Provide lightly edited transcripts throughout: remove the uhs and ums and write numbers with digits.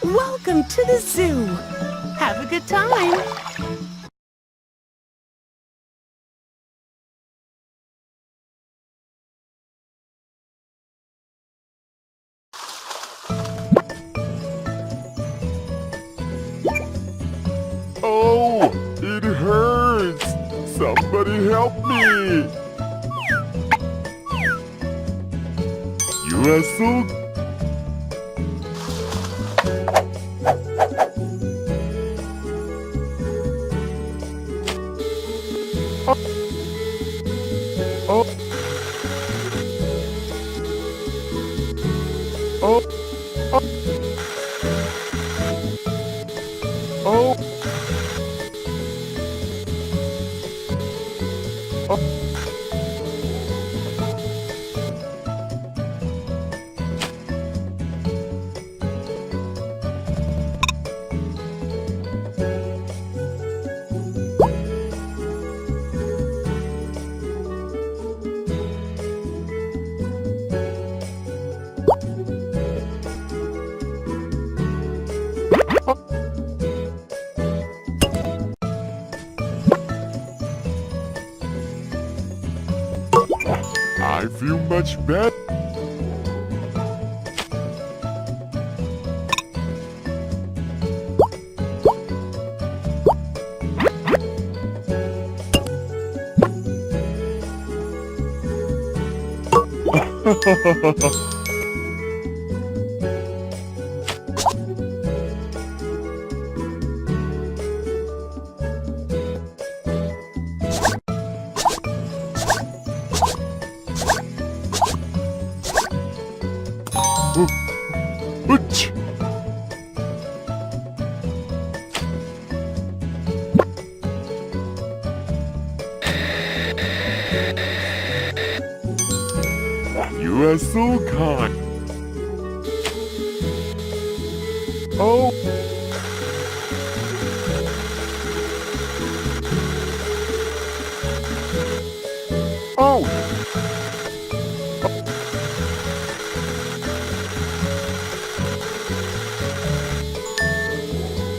Welcome to the zoo. Have a good time. Oh, it hurts! Somebody help me! You are so... Oh. Oh. Oh. Oh. I feel much better. Ouch! You are so kind. Oh. Oh.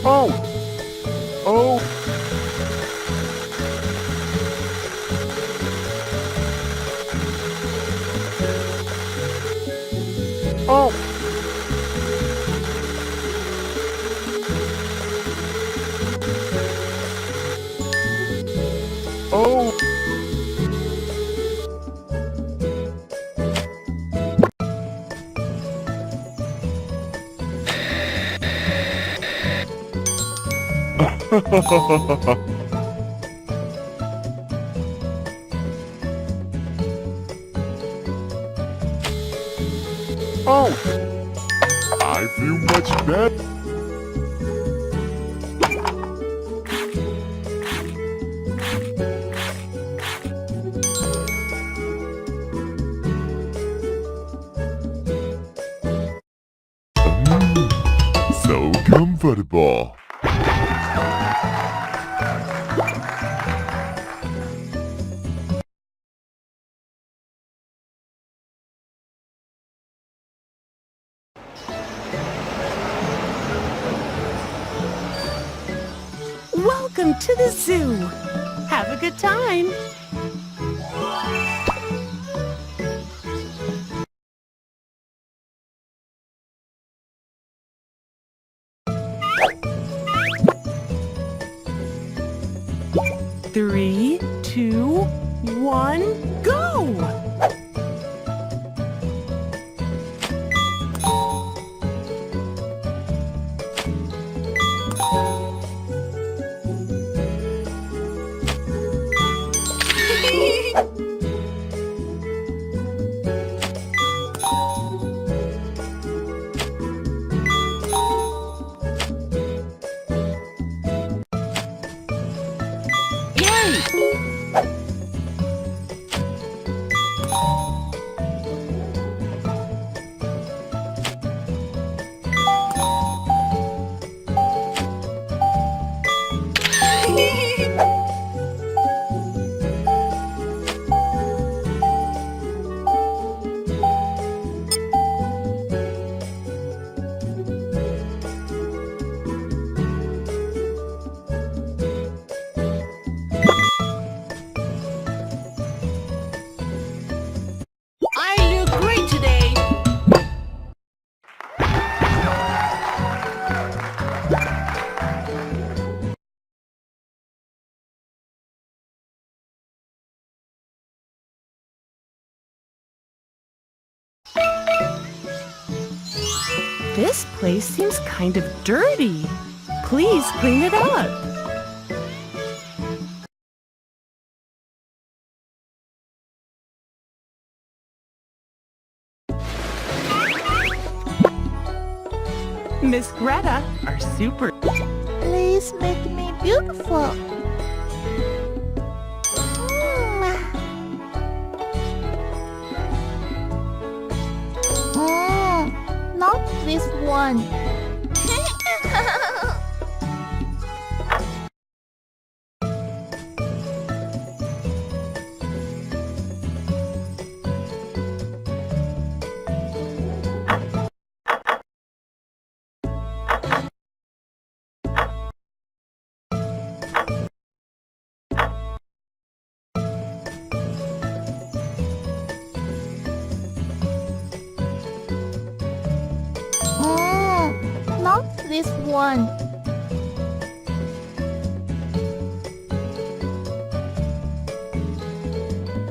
Oh. Oh. Oh. Oh. Oh. I feel much better. So comfortable. Welcome to the zoo. Have a good time. Three, two, one, go! This place seems kind of dirty. Please clean it up. Miss Greta, our super... Please make me beautiful. Not this one. Not this one.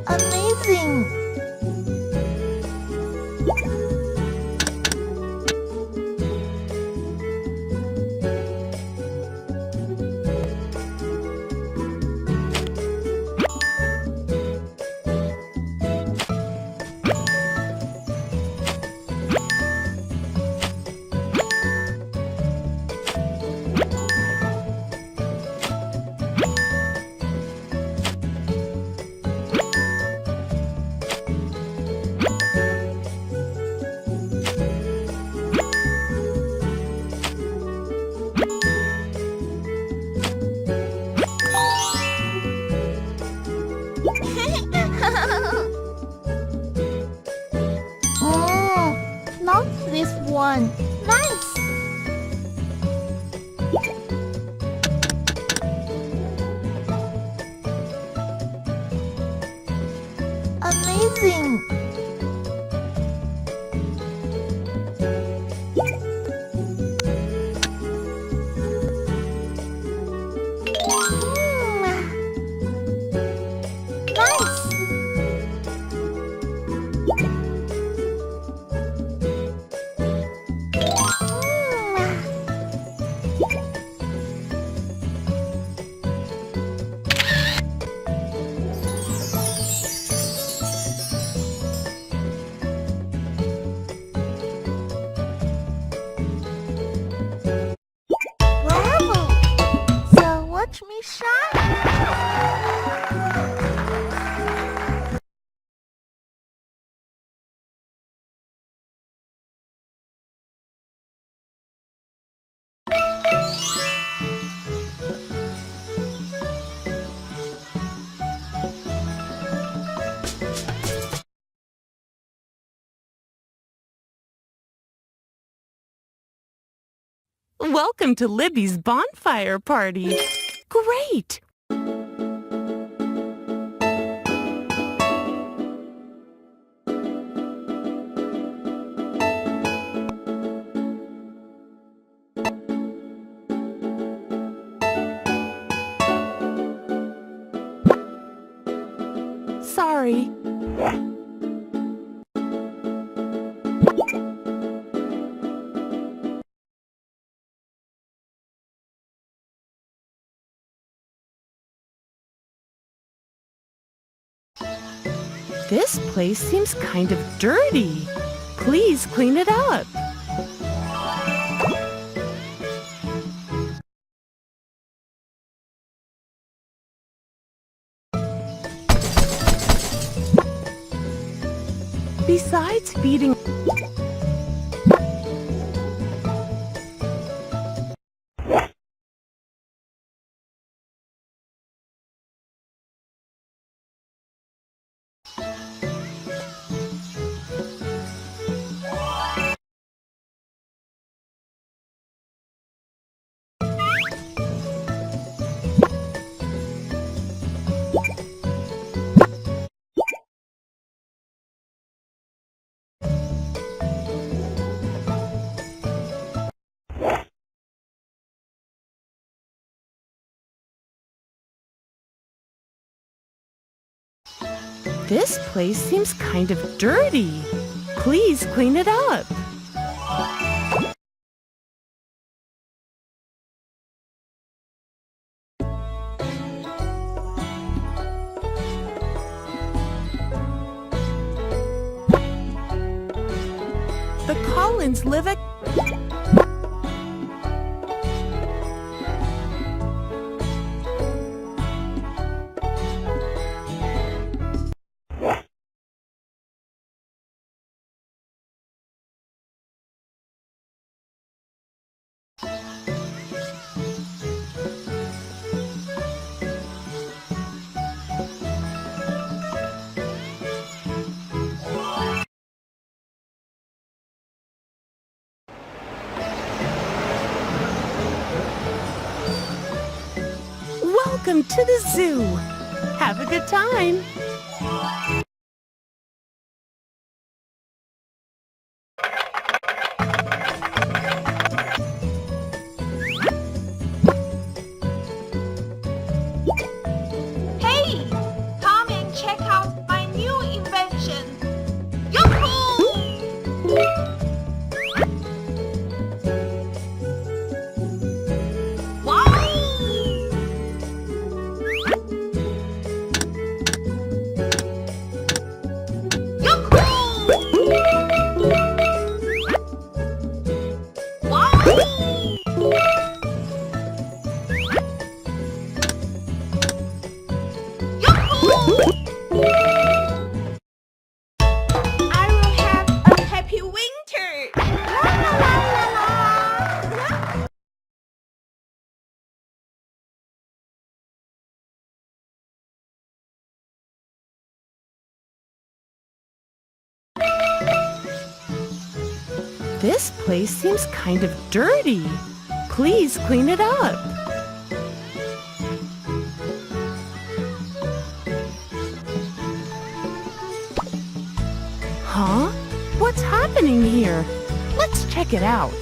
Amazing. Not this one. Nice. Amazing. Nice. Bravo! So watch me shine. Welcome to Libby's bonfire party. Great! Sorry. This place seems kind of dirty. Please clean it up. Besides feeding... This place seems kind of dirty. Please clean it up. Collins live at... Welcome to the zoo. Have a good time. Hey, come and check out my new invention. Yoo-hoo! Wow! I will have a happy winter. La la la la la. This place seems kind of dirty. Please clean it up. Huh? What's happening here? Let's check it out.